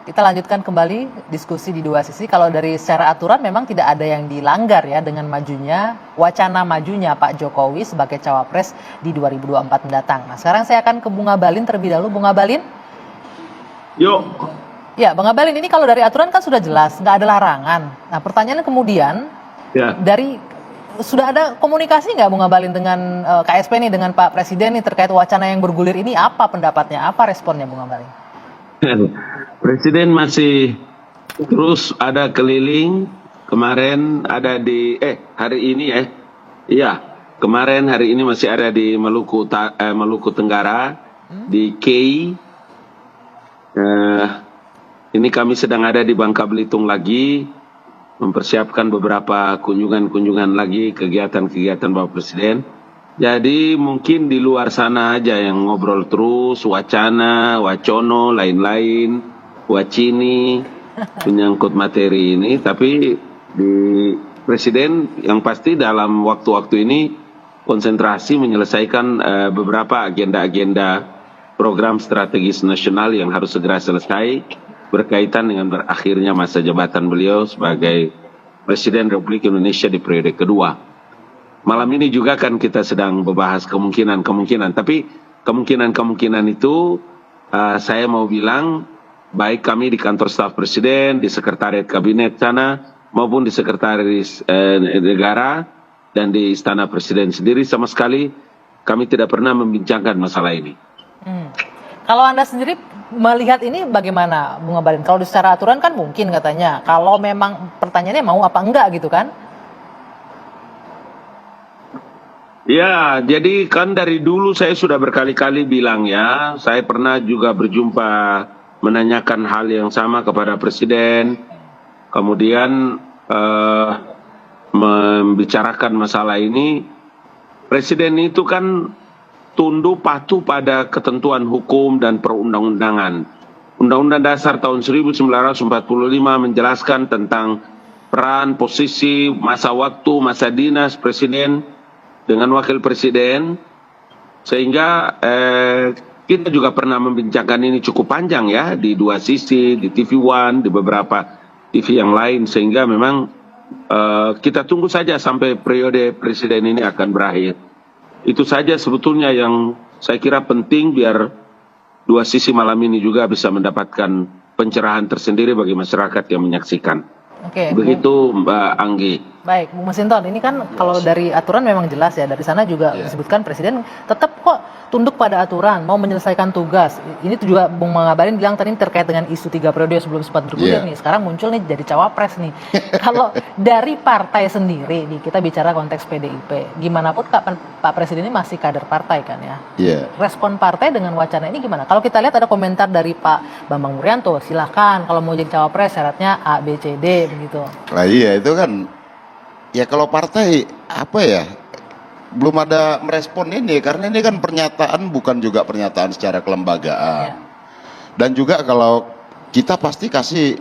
Kita lanjutkan kembali diskusi di dua sisi. Kalau dari secara aturan memang tidak ada yang dilanggar ya dengan wacana majunya Pak Jokowi sebagai cawapres di 2024 mendatang. Nah, sekarang saya akan ke Bung Abalin terlebih dahulu. Bung Abalin. Yuk. Ya, Bung Abalin, ini kalau dari aturan kan sudah jelas, nggak ada larangan. Nah, pertanyaannya kemudian, Ya. sudah ada komunikasi nggak Bung Abalin dengan KSP nih, dengan Pak Presiden nih terkait wacana yang bergulir ini? Apa pendapatnya, apa responnya Bung Abalin? Presiden masih terus ada keliling. Kemarin ada di hari ini iya, kemarin hari ini masih ada di Maluku Tenggara, di KEI. Ini kami sedang ada di Bangka Belitung lagi, mempersiapkan beberapa kunjungan lagi, kegiatan-kegiatan Bapak Presiden. Jadi mungkin di luar sana aja yang ngobrol terus, wacana, wacono, lain-lain, wacini, menyangkut materi ini. Tapi di Presiden yang pasti dalam waktu-waktu ini konsentrasi menyelesaikan beberapa agenda-agenda program strategis nasional yang harus segera selesai berkaitan dengan berakhirnya masa jabatan beliau sebagai Presiden Republik Indonesia di periode kedua. Malam ini juga kan kita sedang membahas kemungkinan, tapi kemungkinan itu saya mau bilang baik kami di kantor staf presiden, di sekretariat kabinet sana, maupun di sekretaris negara dan di istana presiden sendiri sama sekali kami tidak pernah membincangkan masalah ini. Kalau Anda sendiri melihat ini bagaimana Bung Abalin? Kalau secara aturan kan mungkin katanya, kalau memang pertanyaannya mau apa enggak gitu kan? Ya, jadi kan dari dulu saya sudah berkali-kali bilang ya, saya pernah juga berjumpa menanyakan hal yang sama kepada Presiden, kemudian membicarakan masalah ini. Presiden itu kan tunduk patuh pada ketentuan hukum dan perundang-undangan. Undang-Undang Dasar tahun 1945 menjelaskan tentang peran, posisi, masa waktu, masa dinas Presiden dengan wakil presiden, sehingga kita juga pernah membincangkan ini cukup panjang ya di dua sisi, di TV One, di beberapa TV yang lain, sehingga memang kita tunggu saja sampai periode presiden ini akan berakhir. Itu saja sebetulnya yang saya kira penting biar dua sisi malam ini juga bisa mendapatkan pencerahan tersendiri bagi masyarakat yang menyaksikan. Oke, begitu Mbak Anggi. Baik, Bung Masinton, ini kan kalau dari aturan memang jelas ya, dari sana juga disebutkan Presiden tetap kok tunduk pada aturan, mau menyelesaikan tugas. Ini tuh juga Bung Ngabalin bilang tadi terkait dengan isu 3 periode yang sebelum sempat bergulir nih, sekarang muncul nih jadi cawapres nih. Kalau dari partai sendiri nih, kita bicara konteks PDIP, gimana pun Pak Presiden ini masih kader partai kan ya. Respon partai dengan wacana ini gimana? Kalau kita lihat ada komentar dari Pak Bambang Wuryanto, silahkan kalau mau jadi cawapres syaratnya A, B, C, D begitu. Nah iya itu kan, ya kalau partai apa ya, belum ada merespon ini, karena ini kan pernyataan bukan juga pernyataan secara kelembagaan. Dan juga kalau kita pasti kasih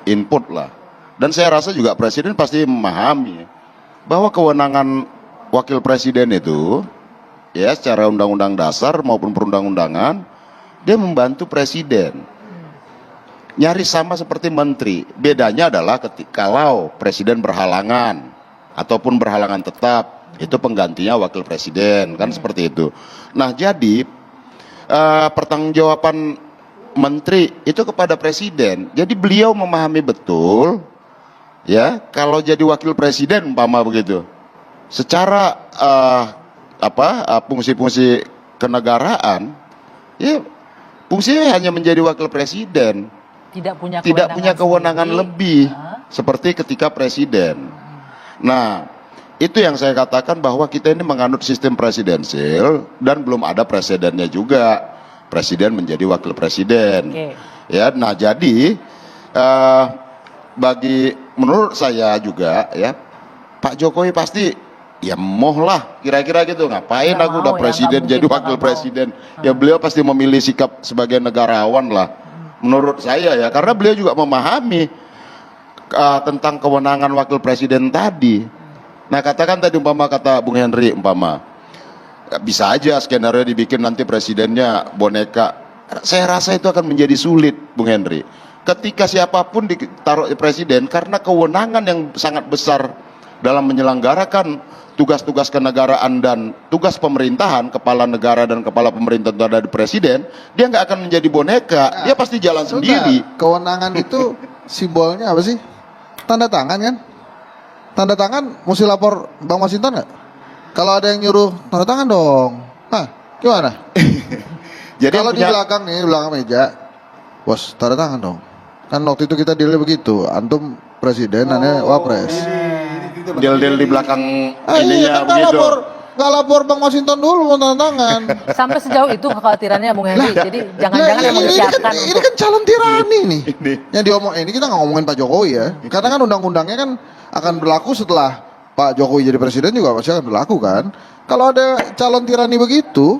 input lah. Dan saya rasa juga Presiden pasti memahami bahwa kewenangan wakil presiden itu ya secara undang-undang dasar maupun perundang-undangan dia membantu presiden. Nyaris sama seperti menteri. Bedanya adalah kalau presiden berhalangan ataupun berhalangan tetap, itu penggantinya wakil presiden, kan seperti itu. Nah, jadi pertanggungjawaban menteri itu kepada presiden. Jadi beliau memahami betul ya, kalau jadi wakil presiden umpama begitu. Secara fungsi-fungsi kenegaraan ya fungsinya hanya menjadi wakil presiden. Tidak punya kewenangan lebih seperti ketika presiden. Nah, itu yang saya katakan bahwa kita ini menganut sistem presidensil dan belum ada presidennya juga. Presiden menjadi wakil presiden. Ya, nah jadi menurut saya juga ya Pak Jokowi pasti ya moh lah kira-kira gitu, ngapain aku udah presiden jadi wakil presiden. Ya beliau pasti memilih sikap sebagai negarawan lah. Menurut saya ya, karena beliau juga memahami tentang kewenangan wakil presiden tadi. Nah katakan tadi kata Bung Henry bisa aja skenario dibikin nanti presidennya boneka saya rasa itu akan menjadi sulit, Bung Henry. Ketika siapapun ditaruh presiden, karena kewenangan yang sangat besar dalam menyelenggarakan tugas-tugas kenegaraan dan tugas pemerintahan, kepala negara dan kepala pemerintah itu ada di presiden, dia nggak akan menjadi boneka, dia pasti jalan sendiri. Kewenangan itu simbolnya apa sih? Tanda tangan kan? Tanda tangan mesti lapor Bang Masinton nggak? Kalau ada yang nyuruh tanda tangan dong. Hah, gimana? Jadi kalau di belakang nih, belakang meja, bos tanda tangan dong. Kan waktu itu kita dealnya begitu, antum presiden, aneh wapres. deal-deal di belakang Iya, ininya kan begitu. nggak lapor Bang Masinton dulu mau tanda tangan. Sampai sejauh itu kekhawatirannya Bung Henry. Jadi jangan-jangan Nah, emang disiapkan ini kan calon tirani nih. Yang diomong ini kita nggak ngomongin Pak Jokowi ya. Karena kan undang-undangnya kan akan berlaku setelah Pak Jokowi jadi presiden juga pasti akan berlaku kan. Kalau ada calon tirani begitu,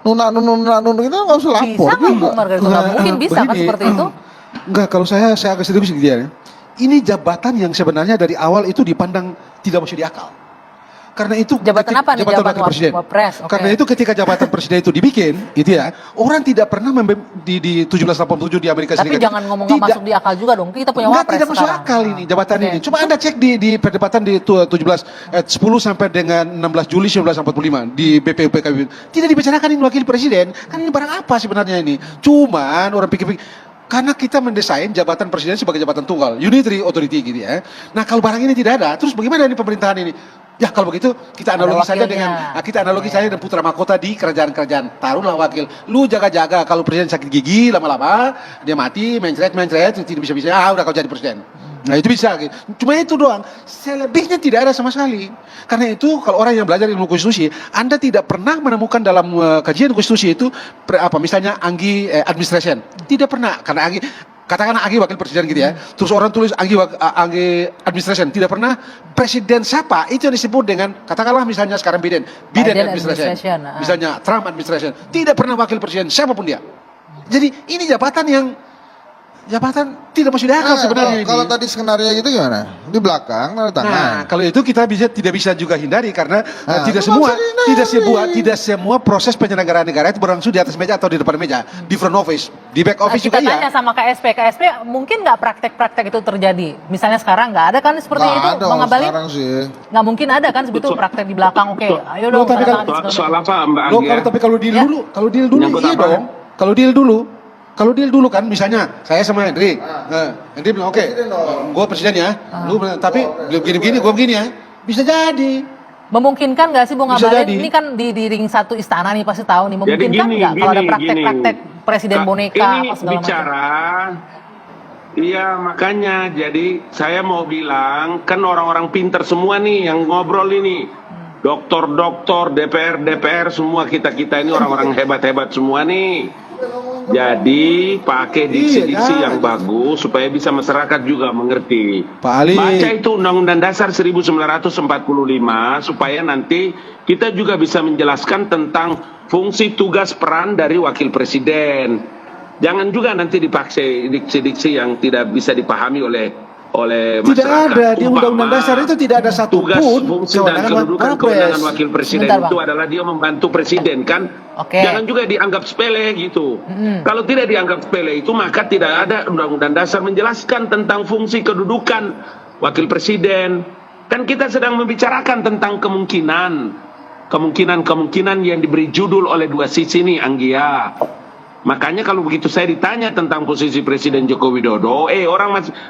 nuna kita nggak usah lapor. bisa nggak Bung Margarito? Nggak mungkin bisa kan begini, seperti itu? Enggak, kalau saya agak sedikit ya. Ini jabatan yang sebenarnya dari awal itu dipandang tidak masuk di akal. Karena itu Jabatan apa nih? jabatan Jabatan wakil presiden. Wapres, oke. Karena itu ketika jabatan presiden itu dibikin, itu ya, orang tidak pernah di 1787 di Amerika Tapi Serikat. jangan ngomong nggak masuk di akal juga dong. Kita punya Enggak, wapres tidak masuk sekarang. akal ini jabatan Oke. ini. Cuma Anda cek di perdebatan di 10 sampai dengan 16 Juli 1945 di BPUPKB. Tidak dibicarakan ini wakil presiden. Kan ini barang apa sebenarnya ini? Cuman orang pikir-pikir karena kita mendesain jabatan presiden sebagai jabatan tunggal, unitary authority gitu ya. Nah, kalau barang ini tidak ada, terus bagaimana ini pemerintahan ini? Ya kalau begitu kita Ada analogi saja wakilnya. kita analogi saja dengan putra mahkota di kerajaan-kerajaan. Taruhlah wakil, lu jaga-jaga kalau presiden sakit gigi lama-lama dia mati, mencret, tidak bisa-bisa, udah kau jadi presiden. Nah itu bisa, gitu. Cuma itu doang. Selebihnya tidak ada sama sekali. Karena itu kalau orang yang belajar ilmu konstitusi, Anda tidak pernah menemukan dalam kajian konstitusi itu misalnya Anggi administration, tidak pernah. Karena Anggi katakanlah Anggi wakil presiden gitu ya. Terus orang tulis Anggi administration, tidak pernah. Presiden siapa? Itu yang disebut dengan katakanlah misalnya sekarang Biden administration. Misalnya Trump administration. Tidak pernah wakil presiden siapapun dia. Jadi ini jabatan tidak masuk di akal sebenarnya ini. Kalau tadi skenario gitu gimana? Di belakang tanda tangan. Nah, kalau itu kita tidak bisa juga hindari karena tidak itu semua nggak usah dihindari. tidak semua proses penyelenggaraan negara itu berlangsung di atas meja atau di depan meja, di front office, di back Nah, office kita juga tanya iya. sama KSP mungkin nggak praktek-praktek itu terjadi? Misalnya sekarang nggak ada kan seperti Nggak itu, ada Bang Abalin? sekarang sih. Nggak mungkin ada kan seperti itu praktek di belakang. Oke, ayo dong. tapi tanda kan- tangan segala Soal macam. apa Mbak Loh, Anggi ya? tapi kalau deal Ya. dulu, Menyangkut iya apa? dong. Kalau deal dulu kan misalnya saya sama Henry. Henry bilang oke, gue presiden ya. Lu bilang, tapi begini-begini, gue begini ya. Bisa jadi. Memungkinkan nggak sih Bung Bisa Abalin? jadi. Ini kan di ring satu istana nih pasti tahu nih. Jadi Memungkinkan nggak kalau ada praktek-praktek presiden boneka ini apa segala macam? bicara, iya makanya jadi saya mau bilang kan orang-orang pinter semua nih yang ngobrol ini, doktor-doktor, DPR semua kita ini orang-orang hebat-hebat semua nih. Jadi pakai diksi-diksi yang bagus supaya bisa masyarakat juga mengerti. Pak Ali. Baca itu Undang-Undang Dasar 1945 supaya nanti kita juga bisa menjelaskan tentang fungsi tugas peran dari wakil presiden. Jangan juga nanti dipakai diksi-diksi yang tidak bisa dipahami oleh Tidak masyarakat. ada di Undang-Undang Umpama, Dasar itu tidak ada satu tugas, pun fungsi dan kedudukan kewenangan wakil presiden Sebentar, itu Bang. adalah dia membantu presiden kan. Oke. Jangan juga dianggap sepele gitu. Kalau tidak dianggap sepele itu maka tidak ada Undang-Undang Dasar menjelaskan tentang fungsi kedudukan wakil presiden. Kan kita sedang membicarakan tentang kemungkinan yang diberi judul oleh dua sisi nih Anggia. Makanya kalau begitu saya ditanya tentang posisi Presiden Joko Widodo,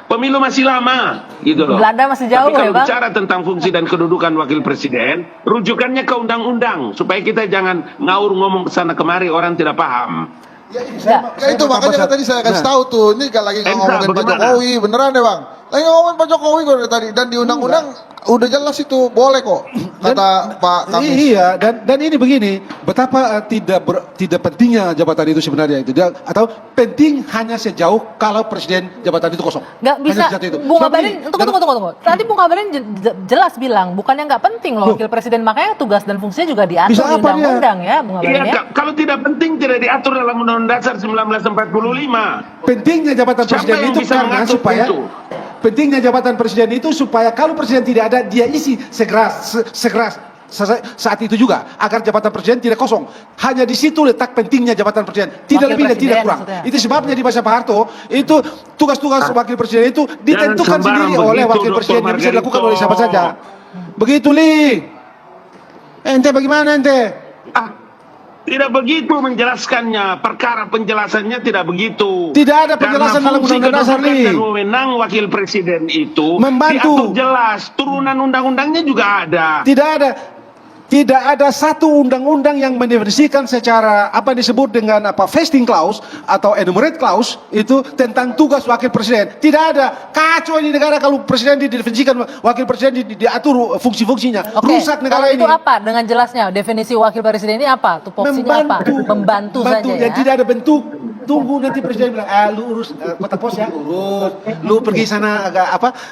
pemilu masih lama, gitu loh. Belanda masih jauh Tapi kalau ya, Bang? bicara tentang fungsi dan kedudukan wakil presiden, rujukannya ke undang-undang supaya kita jangan ngaur ngomong kesana kemari orang tidak paham. Nggak. Ya itu makanya kan tadi saya kasih tahu tuh, ini kan lagi nggak ngomongin Pak bagaimana? Jokowi, beneran deh Bang. Lagi ngomongin Pak Jokowi kok dari tadi, dan di undang-undang udah jelas itu boleh kok, kata Pak Kamis. Iya, dan ini begini, betapa tidak pentingnya jabatan itu sebenarnya itu. Atau penting hanya sejauh kalau presiden jabatan itu kosong. Nggak bisa, Hanya sejauh itu. Bung Sebab Abalin, ini, tunggu. Tadi Bung Abalin jelas bilang, bukannya nggak penting loh wakil presiden, makanya tugas dan fungsinya juga diatur Bisa di apa dia? undang-undang ya, Bung Abalin Iya, ya. kalau tidak penting tidak diatur dalam Undang-Undang Dasar 1945. pentingnya jabatan Siapa presiden yang itu bisa karena mengatur supaya itu? pentingnya jabatan presiden itu supaya kalau presiden tidak ada dia isi segeras saat itu juga agar jabatan presiden tidak kosong. Hanya di situ letak pentingnya jabatan presiden, tidak Wakil lebih dan tidak presiden kurang. maksudnya. Itu sebabnya di masa Pak Harto itu tugas-tugas wakil presiden itu ditentukan sembarang sendiri oleh begitu, wakil Dr. presiden yang bisa dilakukan Margarito. oleh siapa saja. Begitu Li. Ente bagaimana ente? Tidak begitu menjelaskannya, perkara penjelasannya tidak begitu. Tidak ada penjelasan dalam Karena fungsi Undang-Undang Dasar, kedudukan Li. dan wewenang wakil presiden itu Membantu. diatur jelas, turunan undang-undangnya juga ada. Tidak ada satu undang-undang yang mendefinisikan secara apa disebut dengan vesting clause atau enumerate clause itu tentang tugas wakil presiden. Tidak ada. Kacau ini negara kalau presiden didefinisikan wakil presiden diatur fungsi-fungsinya. Oke, Rusak negara kalau ini. itu apa dengan jelasnya? Definisi wakil presiden ini apa? Tupoksinya apa? Membantu saja dan ya. tidak ada bentuk. Tunggu nanti presiden bilang, lu urus kota pos ya, urus. Lu pergi sana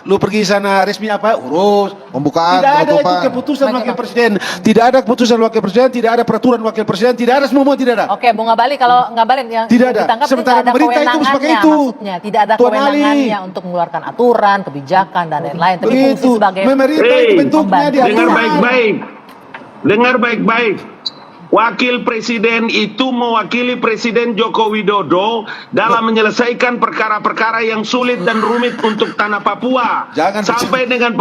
lu pergi sana resmi urus. Pembukaan, Tidak ada itu penutupan. keputusan wakil presiden. Tidak ada keputusan wakil presiden, tidak ada peraturan wakil presiden, tidak ada semua tidak ada. Oke, Bung Ngabalin, kalau Ngabalin yang Tidak ada. ditangkap ini Sementara tidak ada pemerintah itu kewenangannya sebagai itu. maksudnya. Tidak ada Tuan Ali. kewenangannya untuk mengeluarkan aturan, kebijakan, dan lain-lain. Tapi fungsi Begitu. sebagai Pemerintah itu bentuknya membantu. dia. Dengar baik-baik. Dengar baik-baik. Wakil presiden itu mewakili Presiden Joko Widodo dalam menyelesaikan perkara-perkara yang sulit dan rumit untuk tanah Papua. Jangan Sampai dengan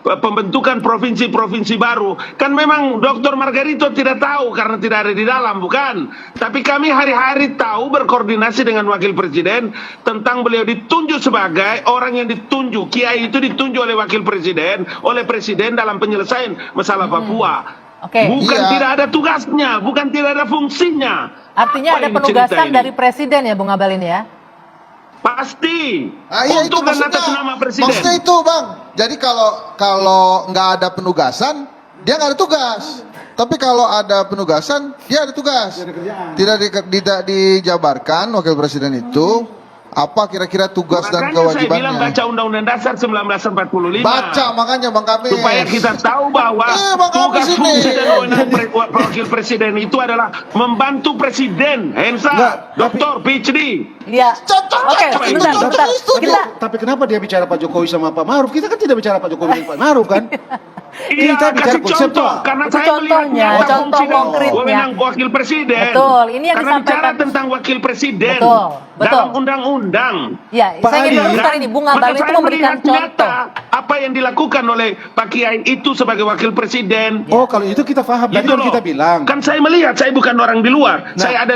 pembentukan provinsi-provinsi baru. Kan memang Dr. Margarito tidak tahu karena tidak ada di dalam, bukan? Tapi kami hari-hari tahu berkoordinasi dengan wakil presiden tentang beliau ditunjuk sebagai orang yang ditunjuk. Kiai itu ditunjuk oleh wakil presiden, oleh presiden dalam penyelesaian masalah Papua. Oke. Bukan Iya. tidak ada tugasnya, bukan tidak ada fungsinya. Artinya Apa ada ini penugasan cerita ini? dari presiden ya, Bung Ngabalin ya? Pasti. Iya itu Untuk dan atas maksudnya. nama presiden. Maksudnya itu bang. Jadi kalau nggak ada penugasan, dia nggak ada tugas. Tapi kalau ada penugasan, dia ada tugas. Tidak dijabarkan wakil presiden itu apa kira-kira tugas dan Makanya saya bilang kewajibannya. baca Undang-Undang Dasar 1945. Baca makanya bang Kamis. Supaya kita tahu bahwa Bang Kamis tugas ini. fungsi dan wewenang wakil presiden itu adalah membantu presiden. Enggak, Hensa, tapi- doktor, PhD. Iya. Contoh, Oke, contoh, sebentar, contoh, sebentar. contoh. Kita Tapi kenapa dia bicara Pak Jokowi sama Pak Maruf? Kita kan tidak bicara Pak Jokowi dan Pak Maruf kan? Iya, Kita bicara kasih contoh. konseptual. Karena Itu saya melihat contohnya, nyata contoh fungsi dan konkretnya. wewenang wakil presiden. Betul, ini yang Karena bicara disampaikan. tentang wakil presiden Betul, betul. dalam undang-undang. ya, Pak saya ingin Ali, luruskan ini. Bung Maka Ngabalin itu saya memberikan melihat nyata contoh. apa yang dilakukan oleh Pak Kiai itu sebagai wakil presiden. Oh kalau itu kita paham. Tadi Gitu kan loh. kita bilang. Kan saya melihat, saya bukan orang di luar. Nah. Saya ada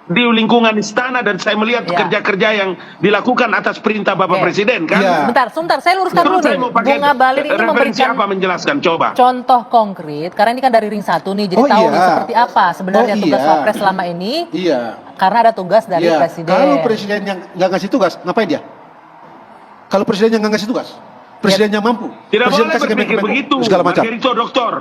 di lingkungan istana dan saya melihat Ya. kerja-kerja yang dilakukan atas perintah Bapak Oke. Presiden kan. Iya. Sebentar, saya luruskan dulu Terus saya nih. mau pakai Bung Ngabalin ini referensi memberikan apa menjelaskan coba. contoh konkret, karena ini kan dari ring 1 nih, jadi Oh, tahu iya. nih seperti apa sebenarnya Oh, tugas iya. Wapres selama ini, Iya. karena ada tugas dari Iya. presiden. Kalau presiden yang nggak ngasih tugas, ngapain dia? Kalau presiden yang nggak ngasih tugas, presiden yang mampu. Tidak presiden boleh kasih berpikir Kemenko, begitu, segala macam. Margarito doktor.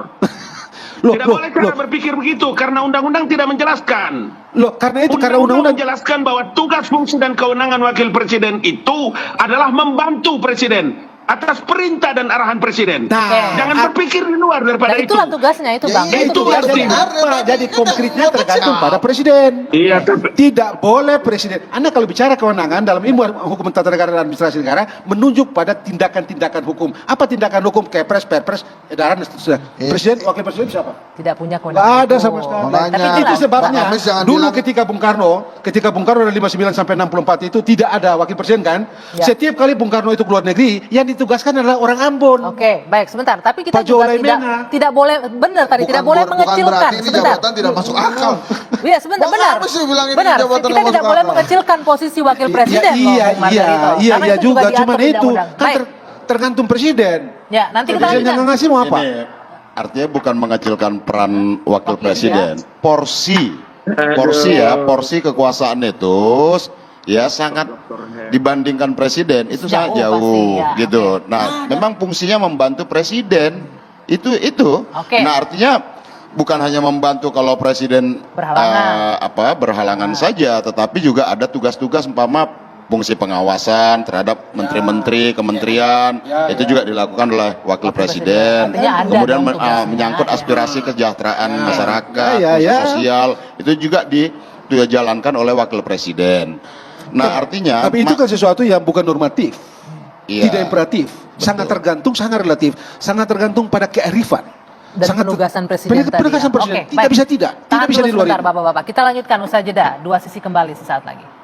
Loh, Tidak loh, boleh cara loh. berpikir begitu karena undang-undang tidak menjelaskan. Loh, karena itu karena Undang-undang undang-undang. menjelaskan bahwa tugas, fungsi dan kewenangan wakil presiden itu adalah membantu presiden atas perintah dan arahan presiden. Nah, Jangan berpikir di luar daripada Nah, itu. itulah tugasnya itu, Bang. iya, Itu itu dia berarti jadi benar, apa? berarti Jadi kan konkretnya ada tergantung tugas. pada presiden. Iya, Tidak boleh presiden. Anda kalau bicara kewenangan dalam ilmu hukum tata negara dan administrasi negara menunjuk pada tindakan-tindakan hukum. Apa tindakan hukum? Kepres, perpres, edaran dan seterusnya. Presiden, wakil presiden siapa? Tidak punya Nggak kewenangan. ada itu. sama sekali. Makanya, Tapi Itu jelas. sebabnya Pak Kamis jangan dulu bilang- ketika Bung Karno dari 59 sampai 64 itu tidak ada wakil presiden kan? Ya. Setiap kali Bung Karno itu keluar negeri, yang ditugaskan adalah orang Ambon. Oke, baik sebentar. Tapi kita Pak juga Jolai Mena. tidak boleh, benar tadi, tidak boleh Bukan mengecilkan. berarti ini Sebentar. jabatan tidak masuk akal. Iya, sebentar, Bang benar. Kamis sih bilang ini Benar, jabatan kita yang tidak masuk boleh akal. mengecilkan posisi wakil presiden loh, Iya, Bung Margarito. iya Karena itu juga. diatur Cuman di itu undang-undang. kan Baik. tergantung presiden. Ya, nanti kita Presiden yang lanjutkan. ngasih mau apa? Ini artinya bukan mengecilkan peran wakil Oke, presiden. Porsi porsi kekuasaan itu ya sangat dibandingkan presiden itu sangat Jauh jauh pasti, ya. gitu. Nah, memang fungsinya membantu presiden. Itu. Oke. Nah, artinya bukan hanya membantu kalau presiden Berhalangan. berhalangan saja, tetapi juga ada tugas-tugas umpama fungsi pengawasan terhadap menteri-menteri, kementerian, itu juga dilakukan oleh wakil presiden. Artinya ada Kemudian dong tugasnya. menyangkut aspirasi kesejahteraan masyarakat, Ya, fungsi ya. sosial, itu juga dijalankan oleh wakil presiden. Nah, artinya Tapi itu kan sesuatu yang bukan normatif, iya. tidak imperatif, sangat tergantung, sangat relatif, sangat tergantung pada kearifan. dan penugasan presiden tadi. Penugasan ya. presiden. Oke, Tidak baik. bisa tidak. Tidak Tahan bisa dulu di luar sebentar itu. Bapak-bapak. Kita lanjutkan usai jeda. Dua sisi kembali sesaat lagi.